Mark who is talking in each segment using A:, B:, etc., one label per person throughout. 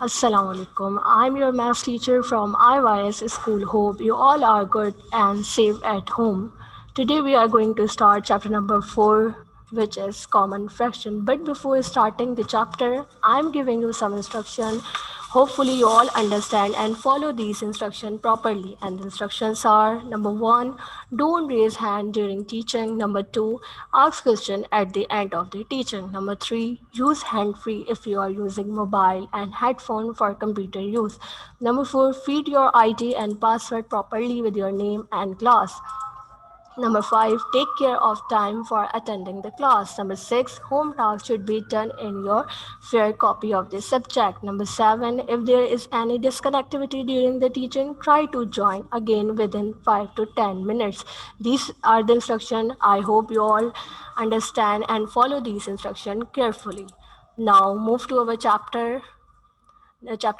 A: Assalamu alaikum. I'm your math teacher from IYS School. Hope you all are good and safe at home. Today we are going to start chapter number 4, which is common fraction. But before starting the chapter, I'm giving you some instruction. Hopefully you all understand and follow these instructions properly. And the instructions are: number 1, don't raise hand during teaching. Number 2, ask question at the end of the teaching. Number 3, use hand free if you are using mobile and headphone for computer use. Number 4, feed your ID and password properly with your name and class. Number 5, take care of time for attending the class. Number 6, home tasks should be done in your fair copy of the subject. Number 7, if there is any disconnectivity during the teaching, try to join again within 5 to 10 minutes. These are the instructions. I hope you all understand and follow these instructions carefully. Now move to our chapter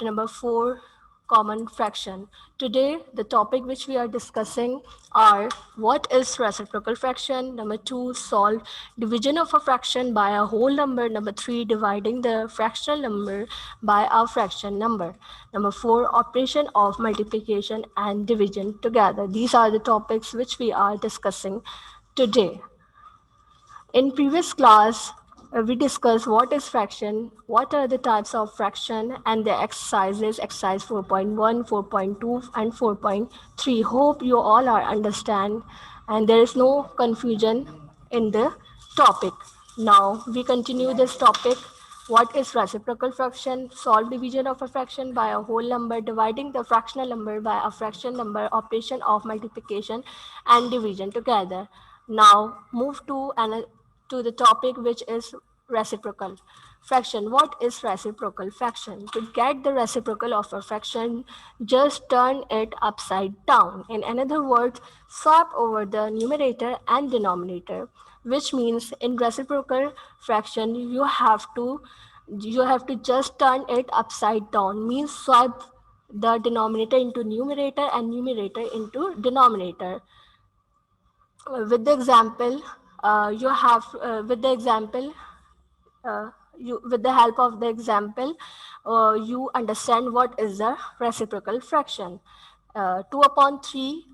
A: number 4, common fraction. Today the topic which we are discussing are: what is reciprocal fraction. Number 2, solve division of a fraction by a whole number. Number 3, dividing the fractional number by a fraction number. Number 4, operation of multiplication and division together. These are the topics which we are discussing today. In previous class, we discussed what is fraction, what are the types of fraction, and the exercises, exercise 4.1, 4.2, and 4.3. Hope you all are understand and there is no confusion in the topic. Now we continue this topic. What is reciprocal fraction? Solve division of a fraction by a whole number, dividing the fractional number by a fraction number, operation of multiplication and division together. Now move to the topic which is reciprocal fraction. What is reciprocal fraction? To get the reciprocal of a fraction, just turn it upside down. In another words, swap over the numerator and denominator, which means in reciprocal fraction you have to just turn it upside down, means swap the denominator into numerator and numerator into denominator. With the example, you have with the example you with the help of the example, you understand what is the reciprocal fraction. 2 upon 3,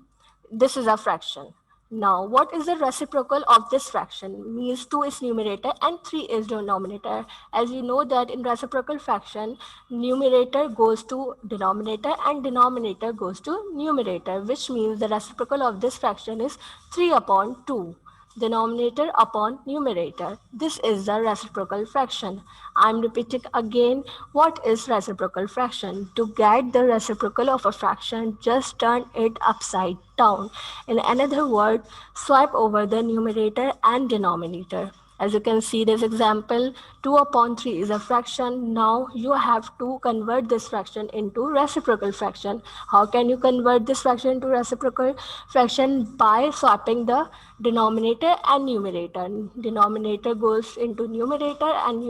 A: this is a fraction. Now what is the reciprocal of this fraction? Means 2 is numerator and 3 is denominator. As you know that in reciprocal fraction, numerator goes to denominator and denominator goes to numerator, which means the reciprocal of this fraction is 3 upon 2, denominator upon numerator. This is the reciprocal fraction. I'm repeating again, what is reciprocal fraction? To get the reciprocal of a fraction, just turn it upside down. In another word, swipe over the numerator and denominator. As you can see this example, 2 upon 3 is a fraction. Now you have to convert this fraction into reciprocal fraction. How can you convert this fraction into reciprocal fraction? By swapping the denominator and numerator. Denominator goes into numerator and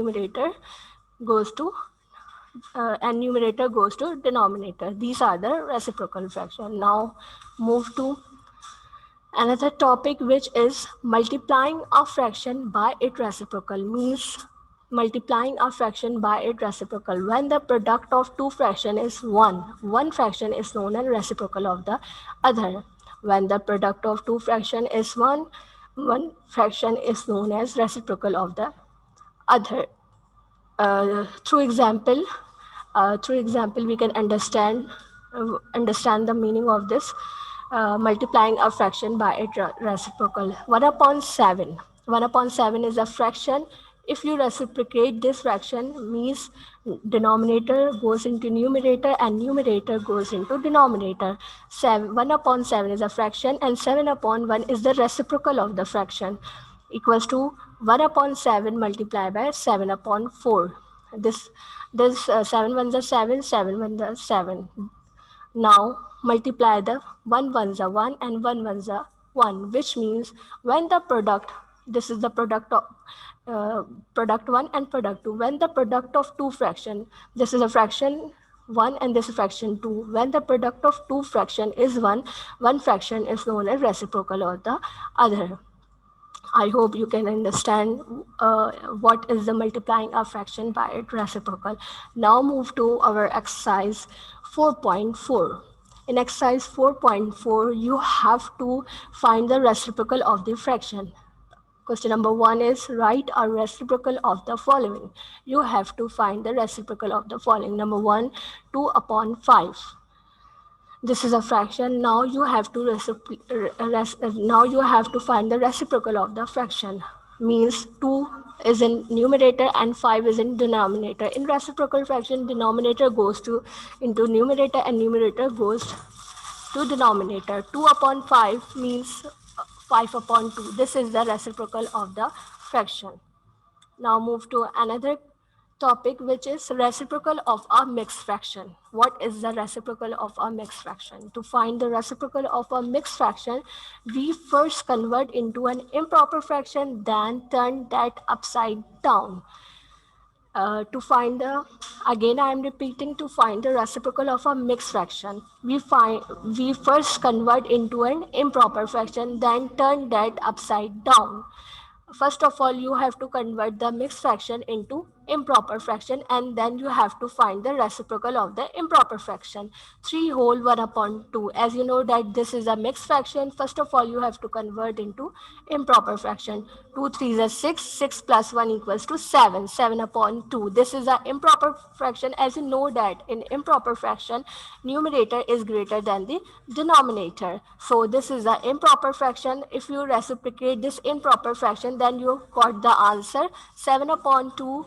A: goes to numerator goes to denominator. These are the reciprocal fraction. Now move to another topic, which is multiplying a fraction by its reciprocal. Means multiplying a fraction by its reciprocal. When the product of two fraction is one fraction is known as reciprocal of the other. When the product of two fraction is one fraction is known as reciprocal of the other. Through example we can understand the meaning of this. Multiplying a fraction by its reciprocal. 1 upon 7. 1 upon 7 is a fraction. If you reciprocate this fraction, means denominator goes into numerator and numerator goes into denominator. 1 upon 7 is a fraction and 7 upon 1 is the reciprocal of the fraction, equals to 1 upon 7 multiplied by 7 upon 4. This 7 ones are 7, 7 ones are 7. Now multiply the 1 ones are 1 and 1 ones are 1, which means when the product, this is the product of product 1 and product 2. When the product of two fraction, this is a fraction 1 and this is fraction 2. When the product of two fraction is 1, one fraction is known as reciprocal of the other. I hope you can understand what is the multiplying a fraction by its reciprocal. Now move to our exercise 4.4. In exercise 4.4, you have to find the reciprocal of the fraction. Question number one is write a reciprocal of the following. You have to find the reciprocal of the following. Number one, 2 upon 5. This is a fraction. Now you have to now you have to find the reciprocal of the fraction. Means 2 is in numerator and 5 is in denominator. In reciprocal fraction, denominator goes to into numerator and numerator goes to denominator. 2 upon 5 means 5 upon 2. This is the reciprocal of the fraction. Now move to another topic, which is reciprocal of a mixed fraction. What is the reciprocal of a mixed fraction? To find the reciprocal of a mixed fraction, we first convert into an improper fraction, then turn that upside down. To find the, again I am repeating, to find the reciprocal of a mixed fraction, we first convert into an improper fraction, then turn that upside down. First of all, you have to convert the mixed fraction into improper fraction, and then you have to find the reciprocal of the improper fraction. 3 whole 1 upon 2. As you know that this is a mixed fraction, first of all you have to convert into improper fraction. 2 3 is 6, 6 plus 1 equals to 7, 7 upon 2. This is an improper fraction. As you know that in improper fraction, numerator is greater than the denominator. So this is an improper fraction. If you reciprocate this improper fraction, then you got the answer. 7 upon 2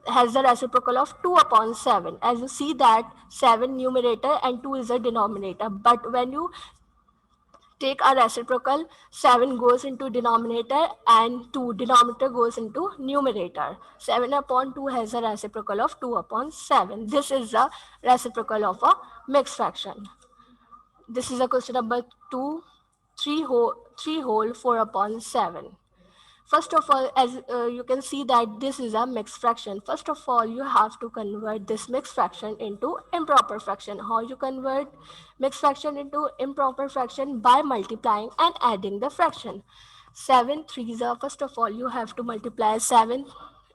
A: has the reciprocal of 2 upon 7. As you see that 7 numerator and 2 is a denominator. But when you take a reciprocal, 7 goes into denominator and 2 denominator goes into numerator. 7 upon 2 has a reciprocal of 2 upon 7. This is the reciprocal of a mixed fraction. This is a question number 2. 3 whole 4 upon 7. First of all, as you can see that this is a mixed fraction. First of all, you have to convert this mixed fraction into improper fraction. How you convert mixed fraction into improper fraction? By multiplying and adding the fraction. 7 threes are, first of all, you have to multiply 7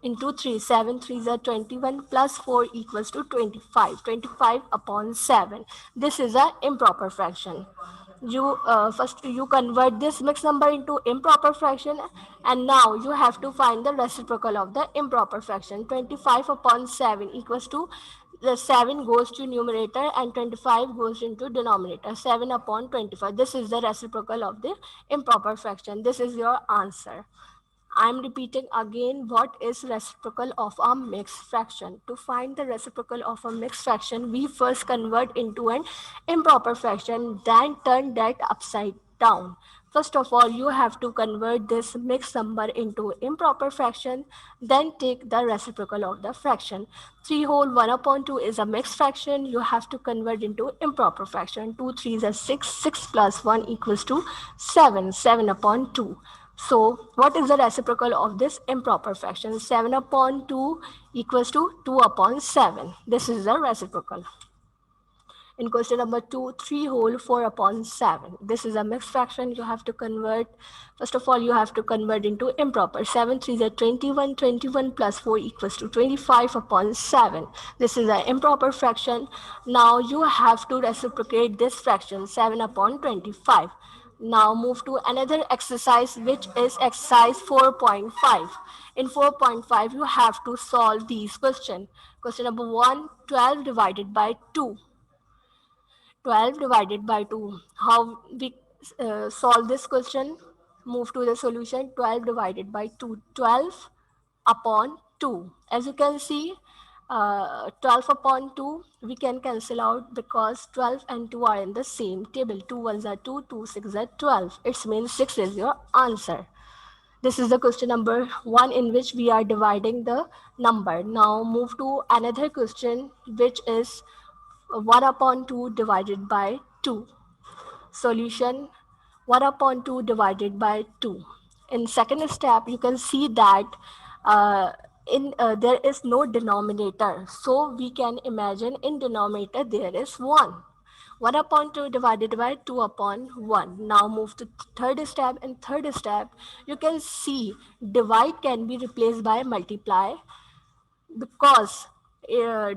A: into 3. 7 threes are 21 plus 4 equals to 25. 25 upon 7. This is a improper fraction. You first you convert this mixed number into improper fraction, and now you have to find the reciprocal of the improper fraction. 25 upon 7 equals to, the 7 goes to numerator and 25 goes into denominator. 7 upon 25. This is the reciprocal of the improper fraction. This is your answer. I'm repeating again, what is reciprocal of a mixed fraction. To find the reciprocal of a mixed fraction, we first convert into an improper fraction, then turn that upside down. First of all, you have to convert this mixed number into improper fraction, then take the reciprocal of the fraction. 3 whole 1 upon 2 is a mixed fraction. You have to convert into improper fraction. 2 3 is 6, 6 plus 1 equals to 7, 7 upon 2. So what is the reciprocal of this improper fraction? 7 upon 2 equals to 2 upon 7. This is the reciprocal. In question number 2, 3 whole 4 upon 7. This is a mixed fraction. You have to convert. First of all, you have to convert into improper. 7 3 is 21. 21 plus 4 equals to 25 upon 7. This is an improper fraction. Now you have to reciprocate this fraction, 7 upon 25. Now move to another exercise, which is exercise 4.5. In 4.5, you have to solve these questions. Question number 1, 12 divided by 2. 12 divided by 2. How we solve this question? Move to the solution. 12 divided by 2. 12 upon 2. As you can see, 12 upon 2, we can cancel out because 12 and 2 are in the same table. 2 ones are 2, 2 6 are 12. It means 6 is your answer. This is the question number 1 in which we are dividing the number. Now move to another question, which is 1 upon 2 divided by 2. Solution: 1 upon 2 divided by 2. In second step, you can see that there is no denominator. So we can imagine in denominator there is 1. 1 upon 2 divided by 2 upon 1. Now move to third step. In third step, you can see divide can be replaced by multiply, because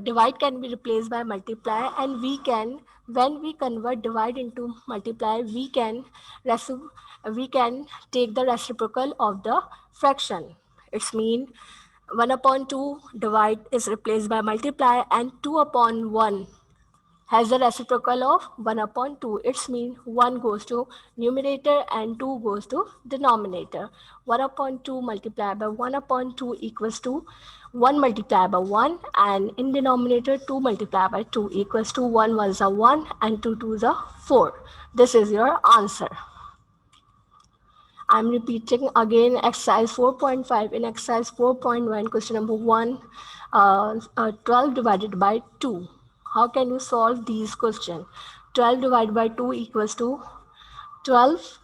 A: divide can be replaced by multiply, and we can, when we convert divide into multiply, we can take the reciprocal of the fraction. It's mean 1 upon 2 divide is replaced by multiply, and 2 upon 1 has the reciprocal of 1 upon 2. It's mean 1 goes to numerator and 2 goes to denominator. 1 upon 2 multiplied by 1 upon 2 equals to 1 multiplied by 1, and in denominator 2 multiplied by 2 equals to 1 ones are 1 and 2 twos are 4. This is your answer. I'm repeating again exercise 4.5. In exercise 4.1, question number 1, 12 divided by 2. How can you solve these questions? 12 divided by 2 equals to 12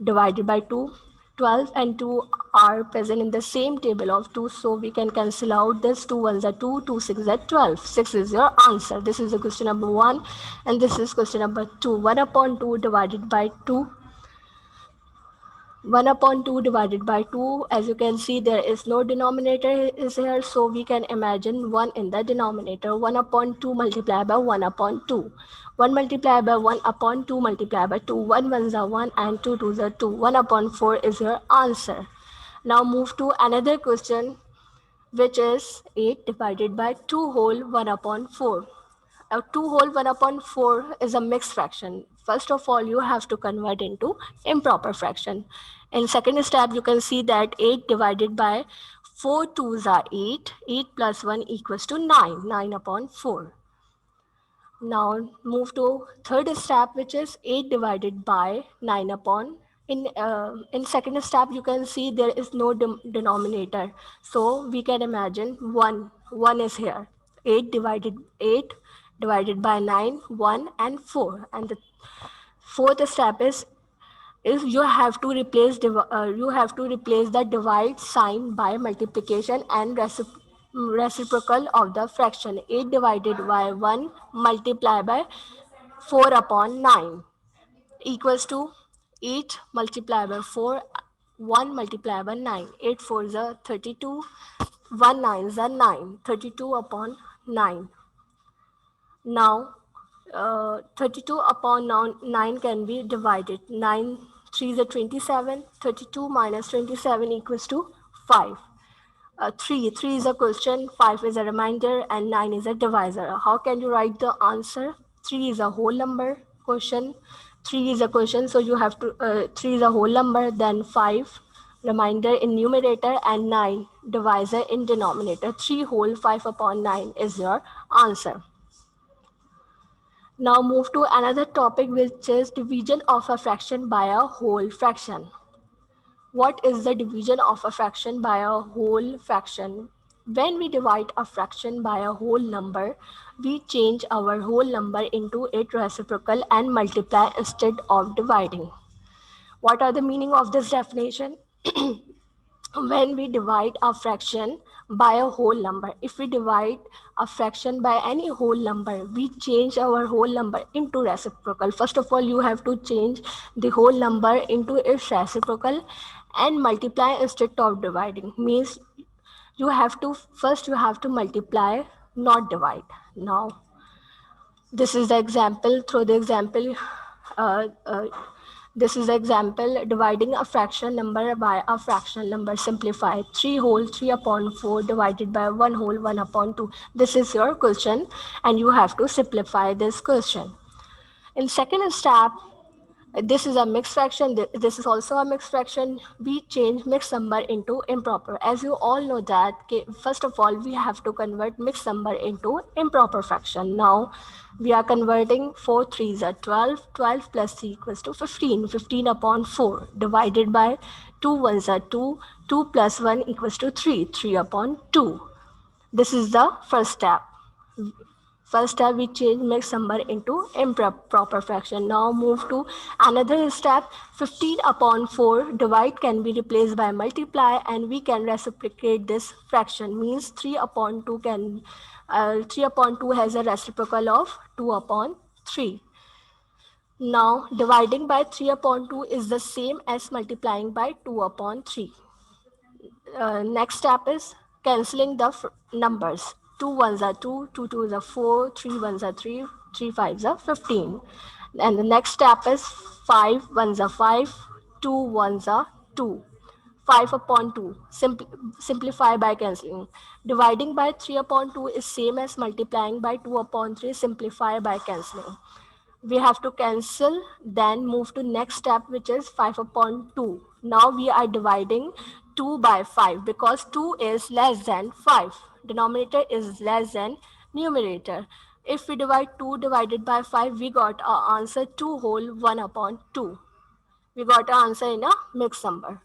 A: divided by 2. 12 and 2 are present in the same table of 2, so we can cancel out this. 2 ones are 2, 2 6 are 12. 6 is your answer. This is the question number 1, and this is question number 2. 1 upon 2 divided by 2, 1 upon 2 divided by 2. As you can see, there is no denominator is here, so we can imagine 1 in the denominator. 1 upon 2 multiplied by 1 upon 2. 1 multiplied by 1 upon 2 multiplied by 2. 1 ones are 1 and 2 twos are 2. 1 upon 4 is your answer. Now move to another question, which is 8 divided by 2 whole 1 upon 4. 2 whole 1 upon 4 is a mixed fraction. First of all, you have to convert into improper fraction. In second step, you can see that 8 divided by 4 twos are 8. 8 plus 1 equals to 9. 9 upon 4. Now move to third step, which is 8 divided by 9 upon. In second step, you can see there is no denominator. So we can imagine 1. 1 is here. 8 divided by 9, 1 and 4. And the fourth step is you have to replace the divide sign by multiplication and reciprocal of the fraction. 8 divided by 1 multiplied by 4 upon 9 equals to 8 multiplied by 4, 1 multiplied by 9. 8 4s are 32, 1 9s are 9, 32 upon 9. Now 32 upon 9 can be divided. 9 3s are 27. 32 minus 27 equals to 5. 3 is a question, 5 is a reminder, and 9 is a divisor. How can you write the answer? 3 is a whole number question. 3 is a question, so you have to 3 is a whole number, then 5 reminder in numerator and 9 divisor in denominator. 3 whole 5 upon 9 is your answer. Now move to another topic, which is division of a fraction by a whole fraction. What is the division of a fraction by a whole fraction? When we divide a fraction by a whole number, we change our whole number into its reciprocal and multiply instead of dividing. What are the meaning of this definition? When we divide a fraction by a whole number, if we divide a fraction by any whole number, we change our whole number into reciprocal. First of all, you have to change the whole number into its reciprocal and multiply instead of dividing. Means you have to multiply, not divide. Now this is the example. Through the example, uh, uh, this is the example, dividing a fraction number by a fractional number. Simplify. 3 whole 3 upon 4 divided by 1 whole 1 upon 2. This is your question, and you have to simplify this question. In second step, this is a mixed fraction. This is also a mixed fraction. We change mixed number into improper. As you all know that, first of all, we have to convert mixed number into improper fraction. Now, we are converting 4 3s are 12. 12 plus 3 equals to 15. 15 upon 4 divided by 2 ones are 2. 2 plus 1 equals to 3. 3 upon 2. This is the first step. First step, we change mixed number into improper fraction. Now move to another step. 15 upon 4 divide can be replaced by multiply, and we can reciprocate this fraction. Means 3 upon 2 has a reciprocal of 2 upon 3. Now dividing by 3 upon 2 is the same as multiplying by 2 upon 3. Next step is cancelling the numbers. 2 ones are 2, 2 twos are 4, 3 ones are 3, 3 fives are 15. And the next step is 5 ones are 5, 2 ones are 2. 5 upon 2, simplify by cancelling. Dividing by 3 upon 2 is same as multiplying by 2 upon 3, simplify by cancelling. We have to cancel, then move to next step, which is 5 upon 2. Now we are dividing 2 by 5 because 2 is less than 5. Denominator is less than numerator. If we divide 2 divided by 5, we got our answer 2 whole 1 upon 2. We got our answer in a mixed number.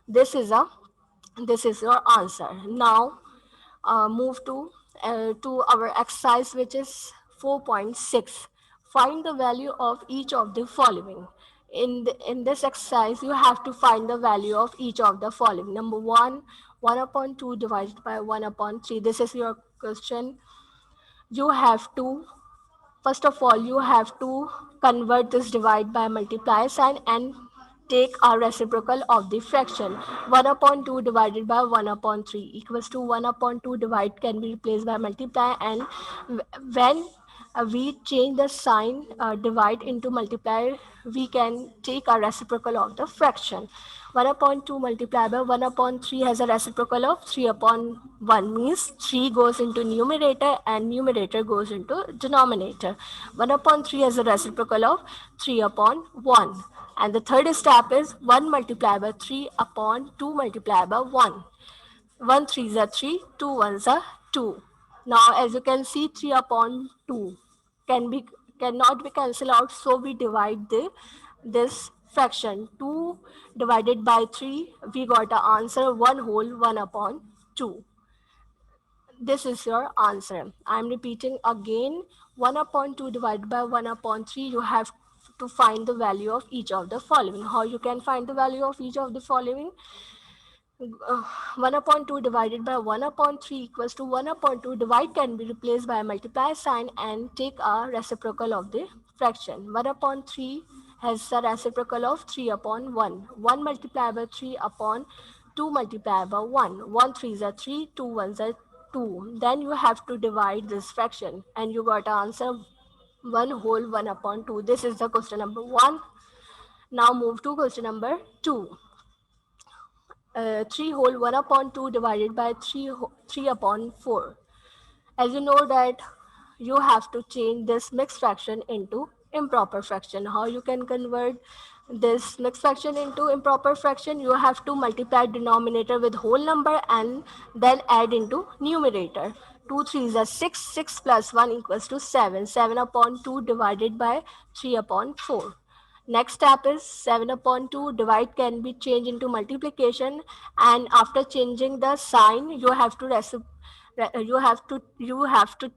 A: This is a this is your answer. Now move to our exercise, which is 4.6. Find the value of each of the following. In this exercise, you have to find the value of each of the following. Number one, 1 upon 2 divided by 1 upon 3. This is your question. You have to First of all, you have to convert this divide by multiply sign and take a reciprocal of the fraction. 1 upon 2 divided by 1 upon 3 equals to 1 upon 2 divide can be replaced by multiply, and when we change the sign divide into multiply, we can take a reciprocal of the fraction. 1 upon 2 multiplied by 1 upon 3 has a reciprocal of 3 upon 1, means 3 goes into numerator and numerator goes into denominator. 1 upon 3 has a reciprocal of 3 upon 1. And the third step is 1 multiplied by 3 upon 2 multiplied by 1. 1 threes are 3, 2 ones are 2. Now as you can see, 3 upon 2 can be cannot be cancelled out, so we divide this fraction. 2 divided by 3, we got a answer 1 whole 1 upon 2. This is your answer. I am repeating again. 1 upon 2 divided by 1 upon 3, you have to find the value of each of the following. How you can find the value of each of the following? 1 upon 2 divided by 1 upon 3 equals to 1 upon 2. Divide can be replaced by multiply sign and take a reciprocal of the fraction. 1 upon 3 has a reciprocal of 3 upon 1. 1 multiplied by 3 upon 2 multiplied by 1. 1 threes are 3, 2 ones are 2. Then you have to divide this fraction and you got answer 1 whole 1 upon 2. This is the question number 1. Now move to question number 2. 3 whole 1 upon 2 divided by 3 upon 4. As you know that you have to change this mixed fraction into improper fraction. How you can convert this mixed fraction into improper fraction? You have to multiply denominator with whole number and then add into numerator. 2 threes are 6, 6 plus 1 equals to 7. 7 upon 2 divided by 3 upon 4. Next step is 7 upon 2. Divide can be changed into multiplication, and after changing the sign, you have to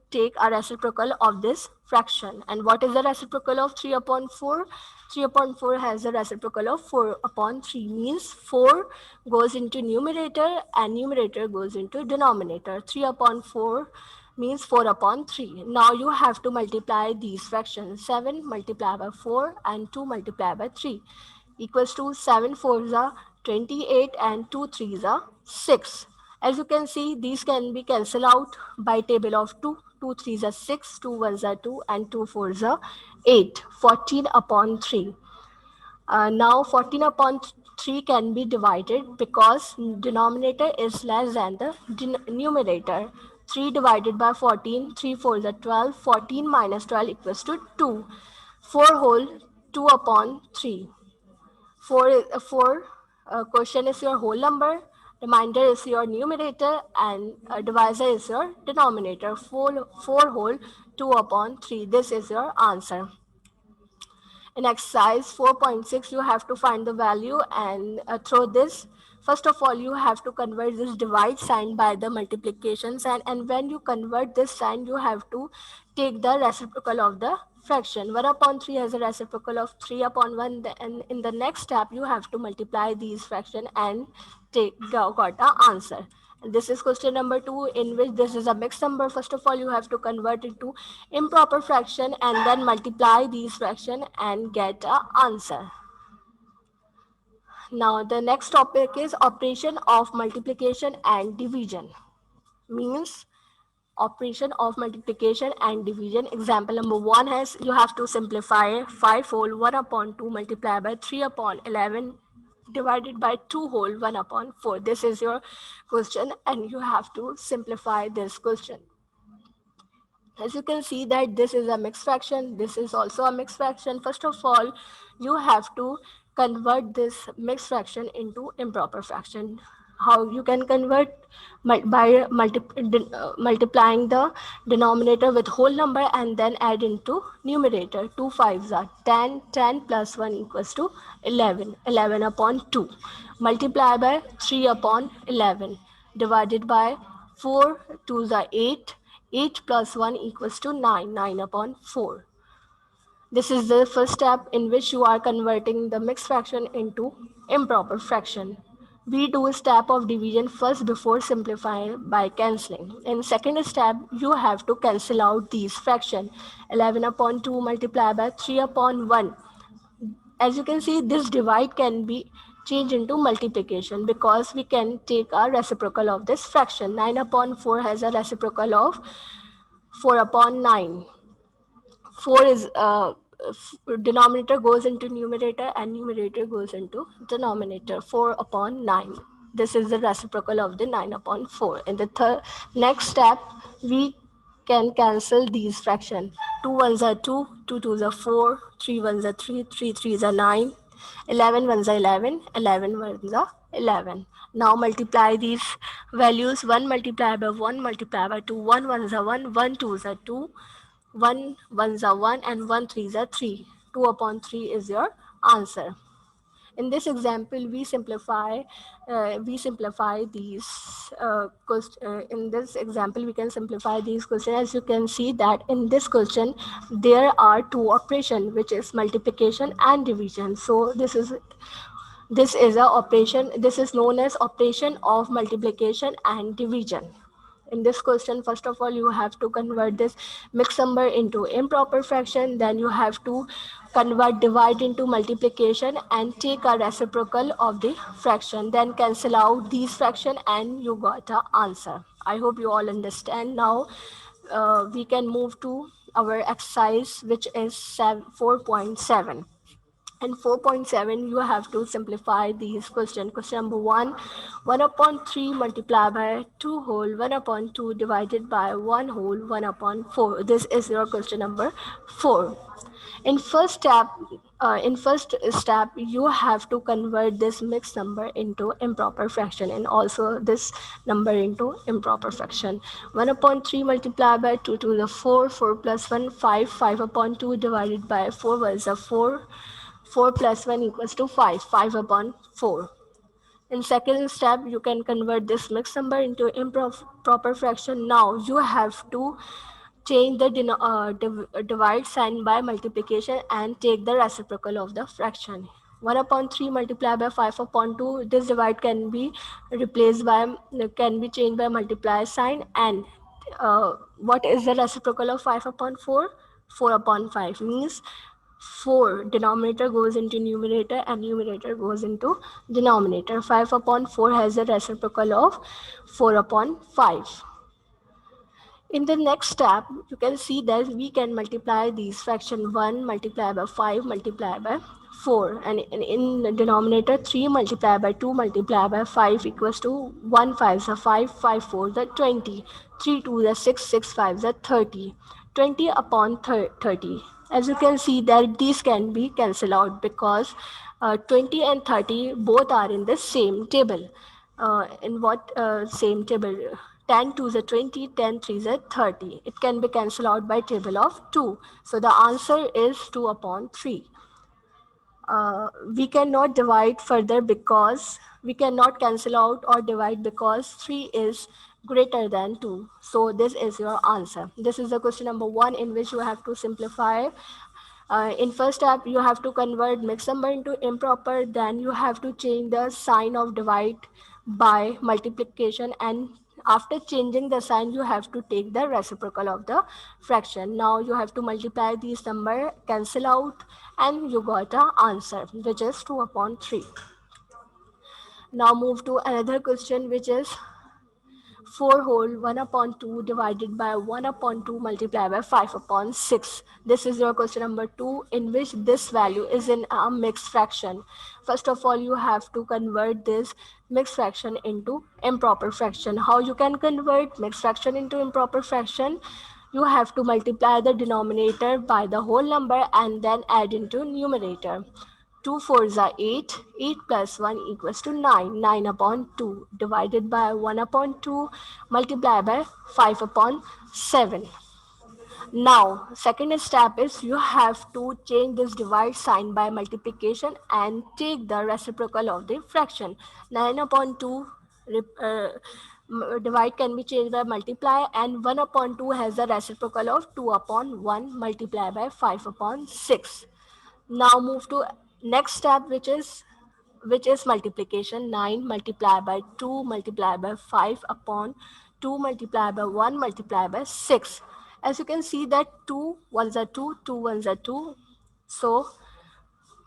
A: take a reciprocal of this fraction. And what is the reciprocal of 3 upon 4? 3 upon 4 has a reciprocal of 4 upon 3, means 4 goes into numerator and numerator goes into denominator. 3 upon 4 means 4 upon 3. Now you have to multiply these fractions. 7 multiplied by 4 and 2 multiplied by 3 equals to 7 fours are 28 and 2 threes are 6. As you can see, these can be cancelled out by table of 2. 2 threes are 6, 2 ones are 2 and 2 fours are 8. 14 upon 3. Now 14 upon 3 can be divided because denominator is less than the numerator. 3 divided by 14, 3 fours are 12, 14 minus 12 equals to 2. 4 whole 2 upon 3. 4 question is your whole number, remainder is your numerator, and divisor is your denominator. 4 whole 2 upon 3. This is your answer. In exercise 4.6, you have to find the value and throw this. First of all, you have to convert this divide sign by the multiplication sign, and when you convert this sign, you have to take the reciprocal of the fraction. 1 upon 3 has a reciprocal of 3 upon 1, and in the next step, you have to multiply these fraction and got the answer. This is question number 2, in which this is a mixed number. First of all, you have to convert it to improper fraction and then multiply these fraction and get a answer. Now the next topic is operation of multiplication and division. Means operation of multiplication and division. Example number 1 has, you have to simplify 5 whole 1 upon 2 multiplied by 3 upon 11 divided by 2 whole 1 upon 4. This is your question and you have to simplify this question. As you can see that this is a mixed fraction, this is also a mixed fraction. First of all, you have to convert this mixed fraction into improper fraction. How you can convert? By multiplying the denominator with whole number and then add into numerator. 2 5s are 10, 10 plus 1 equals to 11, 11 upon 2. Multiply by 3 upon 11 divided by 4, 2s are 8, 8 plus 1 equals to 9, 9 upon 4. This is the first step in which you are converting the mixed fraction into improper fraction. We do a step of division first before simplifying by cancelling. In second step, you have to cancel out these fraction. 11 upon 2 multiplied by 3 upon 1. As you can see, this divide can be changed into multiplication because we can take a reciprocal of this fraction. 9 upon 4 has a reciprocal of 4 upon 9. 4 is denominator goes into numerator and numerator goes into denominator. 4 upon 9. This is the reciprocal of the 9 upon 4. In the next step, we can cancel these fraction. 2 ones are 2, 2 twos are 4, 3 ones are 3, 3 threes are 9, 11 ones are 11, 11 ones are 11. Now multiply these values. 1 multiplied by 1 multiplied by 2, 1 ones are 1, 1 twos are 2, 1 ones are 1 and 1 threes are 3. 2 upon 3 is your answer. In this example, we simplify these in this example we can simplify these questions. As you can see that in this question there are two operations, which is multiplication and division. So this is a operation, this is known as operation of multiplication and division. In this question, first of all, you have to convert this mixed number into improper fraction, then you have to convert divide into multiplication and take a reciprocal of the fraction, then cancel out these fraction and you got a answer. I hope you all understand. Now we can move to our exercise, which is 4.7. In 4.7, you have to simplify these questions. Question number 1, 1 upon 3 multiplied by 2 whole 1 upon 2 divided by 1 whole 1 upon 4. This is your question number 4. In first step, you have to convert this mixed number into improper fraction and also this number into improper fraction. 1 upon 3 multiplied by 2 to the 4, 4 plus 1, 5, 5 upon 2 divided by 4 was a 4, 4 plus 1 equals to 5, 5 upon 4. In second step, you can convert this mixed number into improper fraction. Now you have to change the divide sign by multiplication and take the reciprocal of the fraction. 1 upon 3 multiplied by 5 upon 2. This divide can be changed by multiply sign. And what is the reciprocal of 5 upon 4? 4 upon 5 means 4 denominator goes into numerator and numerator goes into denominator. 5 upon 4 has a reciprocal of 4 upon 5. In the next step, you can see that we can multiply these fraction 1 multiplied by 5 multiplied by 4, and in the denominator 3 multiplied by 2 multiplied by 5 equals to 1 5 is 5, 5 4 is 20, 3 2 is 6, 6 5 is 30, 20 upon 30. As you can see that these can be cancelled out because 20 and 30 both are in the same table. In what same table? 10 2 is a 20, 10 3 is a 30. It can be cancelled out by table of 2. So the answer is 2 upon 3. We cannot divide further because we cannot cancel out or divide because 3 is greater than 2. So this is your answer. This is the question number 1 in which you have to simplify. In first step, you have to convert mixed number into improper. Then you have to change the sign of divide by multiplication, and after changing the sign you have to take the reciprocal of the fraction. Now you have to multiply these number, cancel out, and you got a answer which is 2 upon 3. Now move to another question, which is 4 whole 1 upon 2 divided by 1 upon 2 multiplied by 5 upon 6. This is your question number 2, in which this value is in a mixed fraction. First of all, you have to convert this mixed fraction into improper fraction. How you can convert mixed fraction into improper fraction? You have to multiply the denominator by the whole number and then add into numerator. 2 fours are 8. 8 plus 1 equals to 9. 9 upon 2 divided by 1 upon 2 multiplied by 5 upon 7. Now, second step is you have to change this divide sign by multiplication and take the reciprocal of the fraction. 9 upon 2 divide can be changed by multiply, and 1 upon 2 has the reciprocal of 2 upon 1 multiplied by 5 upon 6. Now move to next step, which is multiplication. 9 multiplied by 2 multiplied by 5 upon 2 multiplied by 1 multiplied by 6. As you can see that 2 ones are 2, 2 ones are 2. So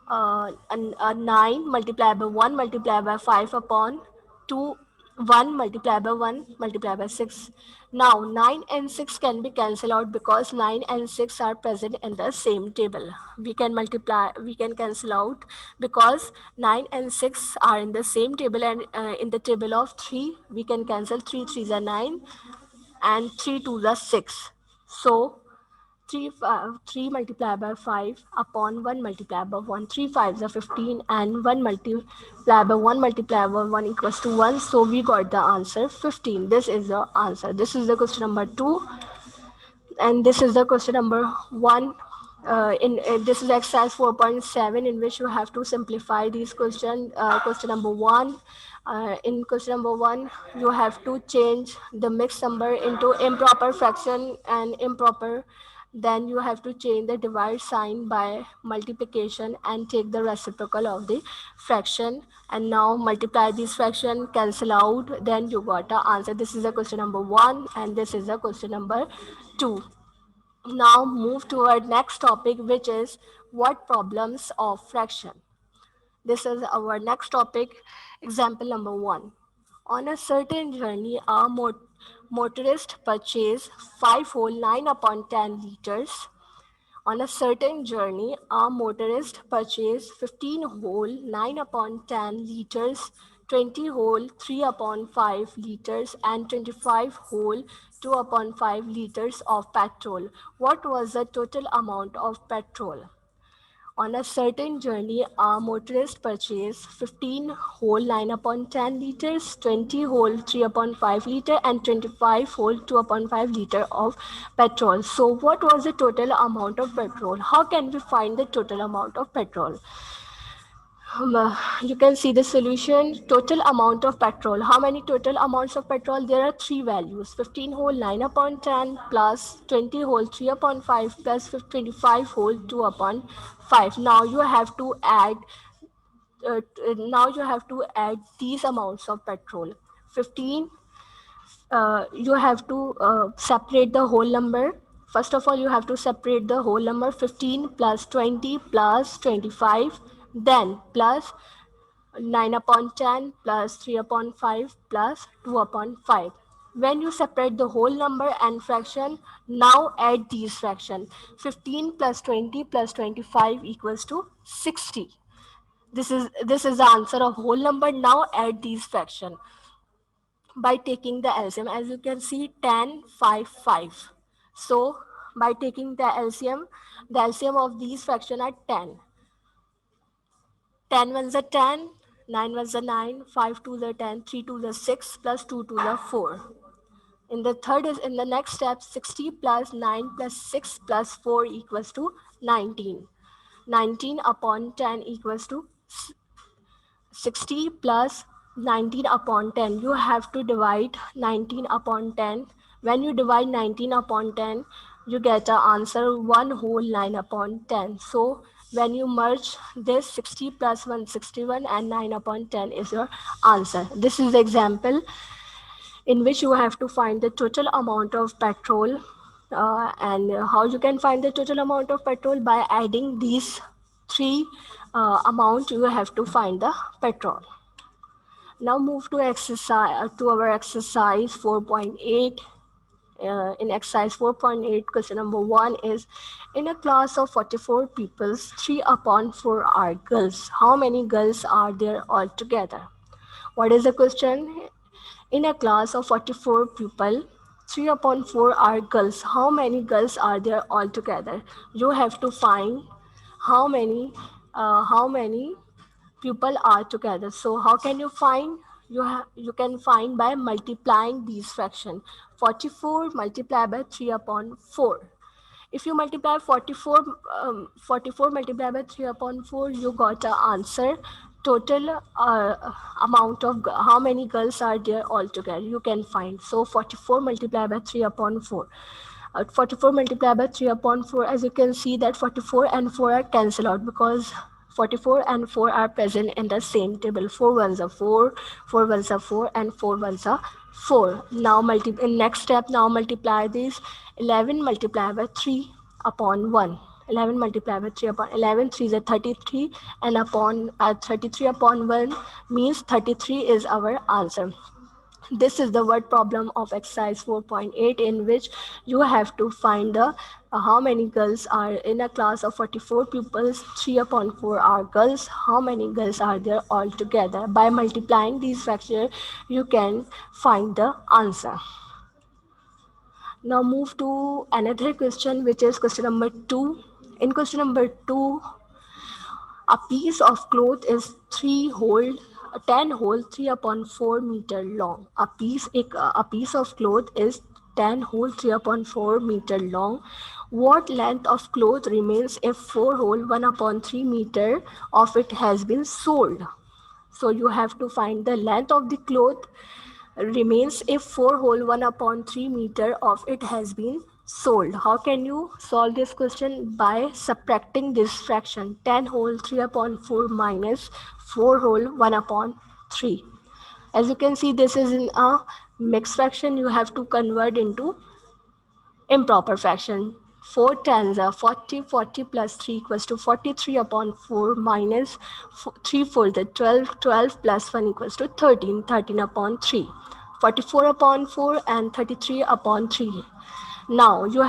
A: 9 multiplied by 1 multiplied by 5 upon 2, 1 multiplied by 1 multiplied by 6. Now 9 and 6 can be cancelled out because 9 and 6 are present in the same table. We can cancel out because 9 and 6 are in the same table, and in the table of 3 we can cancel 3 3s are 9 and 3 2s are 6. So 3 multiplied by 5 upon 1 multiplied by 1. 3 5s are 15, and 1 multiplied by 1 multiplied by 1 equals to 1. So we got the answer 15. This is the answer. This is the question number 2, and this is the question number 1. In This is exercise 4.7, in which you have to simplify these question. Question number 1. In question number 1, you have to change the mixed number into improper fraction and improper. Then you have to change the divide sign by multiplication and take the reciprocal of the fraction. And now multiply this fraction, cancel out, then you got the answer. This is the question number 1, and this is the question number 2. Now move to our next topic, which is word problems of fraction. This is our next topic. Example number 1. On a certain journey, a motorist purchased 5 whole 9 upon 10 liters. On a certain journey, a motorist purchased 15 whole 9 upon 10 liters, 20 whole 3 upon 5 liters, and 25 whole 2 upon 5 liters of petrol. What was the total amount of petrol? On a certain journey, a motorist purchased 15 whole 9 upon 10 liters, 20 whole 3 upon 5 liter, and 25 whole 2 upon 5 liter of petrol. So what was the total amount of petrol? How can we find the total amount of petrol? You can see the solution. Total amount of petrol. How many total amounts of petrol? There are three values: 15 whole 9 upon 10 plus 20 whole 3 upon 5 plus 25 whole 2 upon 5. Now you have to add these amounts of petrol. 15, you have to separate the whole number. First of all, you have to separate the whole number. 15 plus 20 plus 25, then plus 9 upon 10 plus 3 upon 5 plus 2 upon 5. When you separate the whole number and fraction, now add these fraction. 15 plus 20 plus 25 equals to 60. This is the answer of whole number. Now add these fraction by taking the LCM. As you can see, 10 5 5. So by taking the LCM of these fraction are 10. 10 ones are 10, 9 ones are 9, 5 twos are 10, 3 twos are 6, plus 2 twos are 4. In the next step, 60 plus 9 plus 6 plus 4 equals to 19. 19 upon 10 equals to 60 plus 19 upon 10. You have to divide 19 upon 10. When you divide 19 upon 10, you get an answer 1 whole 9 upon 10. So When you merge this, 60 plus 161 and 9 upon 10 is your answer. This is the example in which you have to find the total amount of petrol. And how you can find the total amount of petrol? By adding these three amount, you have to find the petrol. Now move to exercise to our exercise 4.8. In exercise 4.8, question number 1 is, in a class of 44 pupils, 3 upon 4 are girls. How many girls are there altogether? What is the question? In a class of 44 pupils, 3 upon 4 are girls. How many girls are there altogether? You have to find how many people are together. So how can you find? You can find by multiplying these fractions. 44 multiplied by 3 upon 4. If you multiply 44 multiplied by 3 upon 4, you got a answer. Total amount of how many girls are there altogether, you can find. So 44 multiplied by 3 upon 4. 44 multiplied by 3 upon 4, as you can see that 44 and 4 are cancelled out because 44 and 4 are present in the same table. 4 ones are 4, 4 ones are 4, and 4 ones are 4. Now in next step, now multiply this. 11 multiplied by 3 upon 1. 11 multiplied by 3 upon 11, 3 is a 33, and upon 33 upon 1 means 33 is our answer. This is the word problem of exercise 4.8, in which you have to find the how many girls are in a class of 44 pupils. 3 upon 4 are girls. How many girls are there altogether? By multiplying these fractions, you can find the answer. Now move to another question, which is question number 2. In question number 2, a piece of cloth is 10 hole 3 upon 4 meter long. A piece of cloth is 10 hole 3 upon 4 meter long. What length of cloth remains if 4 hole 1 upon 3 meter of it has been sold? So you have to find the length of the cloth remains if 4 whole 1 upon 3 meter of it has been sold. How can you solve this question? By subtracting this fraction, 10 whole 3 upon 4 minus 4 whole 1 upon 3. As you can see, this is in a mixed fraction. You have to convert into improper fraction. 4 tens are 40, 40 plus 3 equals to 43 upon 4 minus 3 fourths the 12, 12 plus 1 equals to 13, 13 upon 3. 44 upon 4 and 33 upon 3. Now you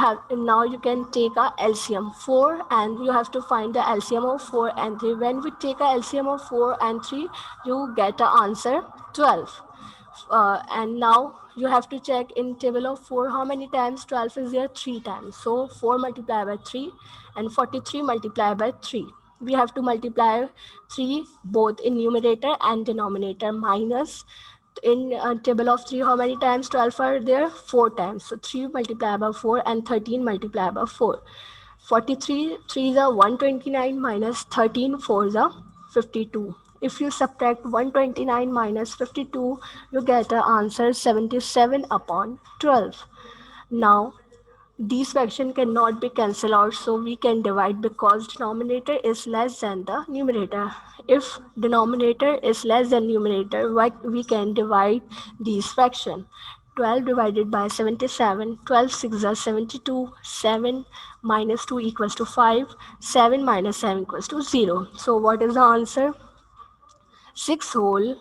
A: can take a LCM 4, and you have to find the LCM of 4 and 3. When we take a LCM of 4 and 3, you get the answer 12. And now you have to check in table of 4 how many times 12 is there. 3 times. So 4 multiplied by 3 and 43 multiplied by 3. We have to multiply 3 both in numerator and denominator. Minus in table of 3 how many times 12 are there. 4 times. So 3 multiplied by 4 and 13 multiplied by 4. 43 3 is a 129 minus 13 4 is a 52. If you subtract 129 minus 52, you get the answer 77 upon 12. Now these fraction cannot be cancelled out, so we can divide because denominator is less than the numerator. If denominator is less than numerator, we can divide these fraction. 12 divided by 77, 12 6 are 72, 7 minus 2 equals to 5, 7 minus 7 equals to 0. So what is the answer? 6 whole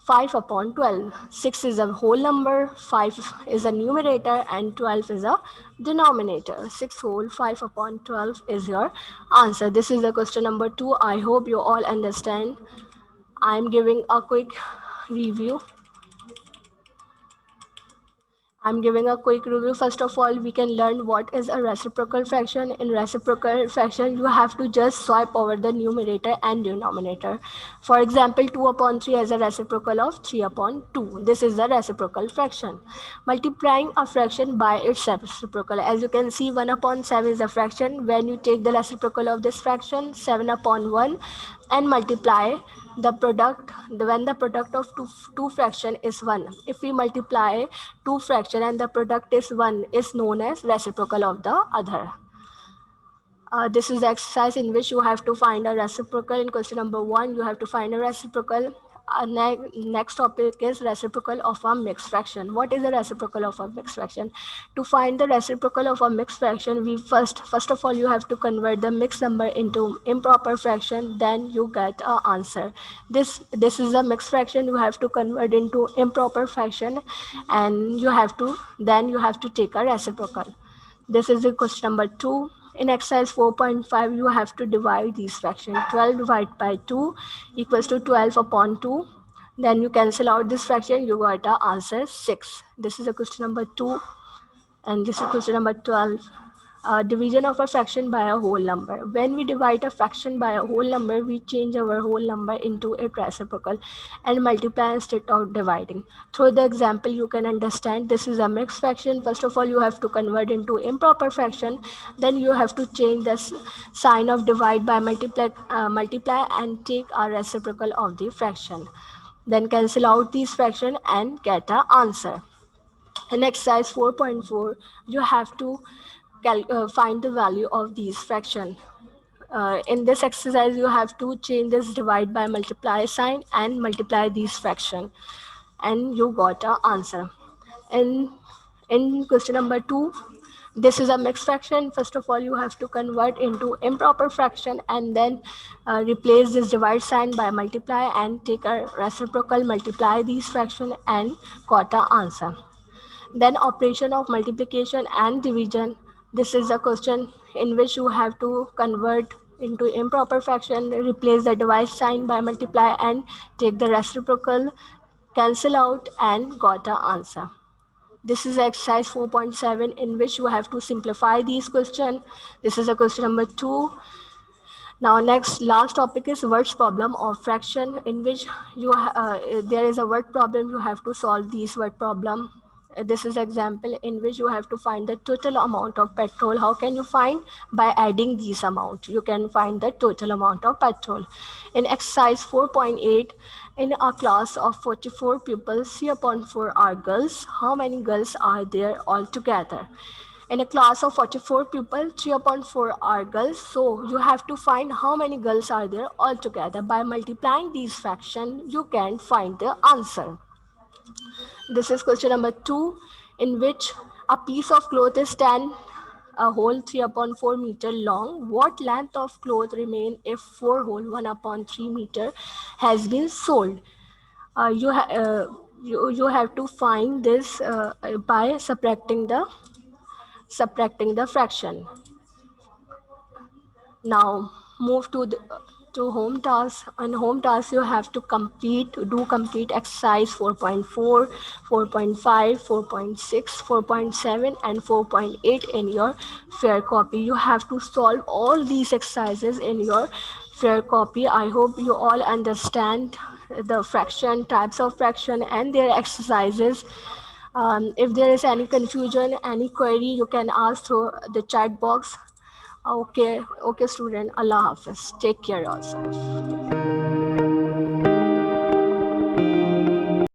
A: 5 upon 12. 6 is a whole number, 5 is a numerator, and 12 is a denominator. 6 whole 5 upon 12 is your answer. This is the question number 2. I hope you all understand. I am giving a quick review. I'm giving a quick review. First of all, we can learn what is a reciprocal fraction. In reciprocal fraction, you have to just swipe over the numerator and denominator. For example, 2 upon 3 is a reciprocal of 3 upon 2. This is the reciprocal fraction. Multiplying a fraction by its reciprocal. As you can see, 1 upon 7 is a fraction. When you take the reciprocal of this fraction, 7 upon 1, and multiply the product when the product of two fraction is 1. If we multiply two fraction and the product is 1, is known as reciprocal of the other. This is the exercise in which you have to find a reciprocal. In question number 1, you have to find a reciprocal. Next topic is reciprocal of a mixed fraction. What is the reciprocal of a mixed fraction? To find the reciprocal of a mixed fraction, we first of all you have to convert the mixed number into improper fraction. Then you get a answer. This is a mixed fraction. You have to convert into improper fraction, and you have to take a reciprocal. This is the question number 2. In exercise 4.5, you have to divide these fractions. 12 divided by 2 equals to 12 upon 2. Then you cancel out this fraction, you got the answer 6. This is the question number 2. And this is question number 12. Division of a fraction by a whole number. When we divide a fraction by a whole number, we change our whole number into a reciprocal and multiply instead of dividing. Through the example, you can understand this is a mixed fraction. First of all, you have to convert into improper fraction. Then you have to change the sign of divide by multiply and take a reciprocal of the fraction. Then cancel out these fraction and get an answer. In exercise 4.4, you have to find the value of these fraction. In this exercise, you have to change this divide by multiply sign and multiply these fraction, and you got an answer. In in question number 2, this is a mixed fraction. First of all, you have to convert into improper fraction and then replace this divide sign by multiply and take a reciprocal, multiply these fraction and got an answer. Then operation of multiplication and division. This is a question in which you have to convert into improper fraction, replace the divide sign by multiply and take the reciprocal, cancel out and got the answer. This is exercise 4.7 in which you have to simplify these questions. This is a question number 2. Now, next, last topic is words problem or fraction, in which there is a word problem. You have to solve these word problem. This is example in which you have to find the total amount of petrol. How can you find? By adding these amount. You can find the total amount of petrol. In exercise 4.8, in a class of 44 pupils, 3 upon 4 are girls. How many girls are there altogether? In a class of 44 people, 3 upon 4 are girls. So you have to find how many girls are there altogether. By multiplying these fractions, you can find the answer. This is question number 2, in which a piece of cloth is 10 a whole 3 upon 4 meter long. What length of cloth remain if 4 whole 1 upon 3 meter has been sold? You have to find this by subtracting the fraction. Now move to home task. On home task, you have to complete exercise 4.4, 4.5, 4.6, 4.7, and 4.8 in your fair copy. You have to solve all these exercises in your fair copy. I hope you all understand the fraction, types of fraction, and their exercises. If there is any confusion, any query, you can ask through the chat box. Okay, student. Allah Hafiz. Take care yourself.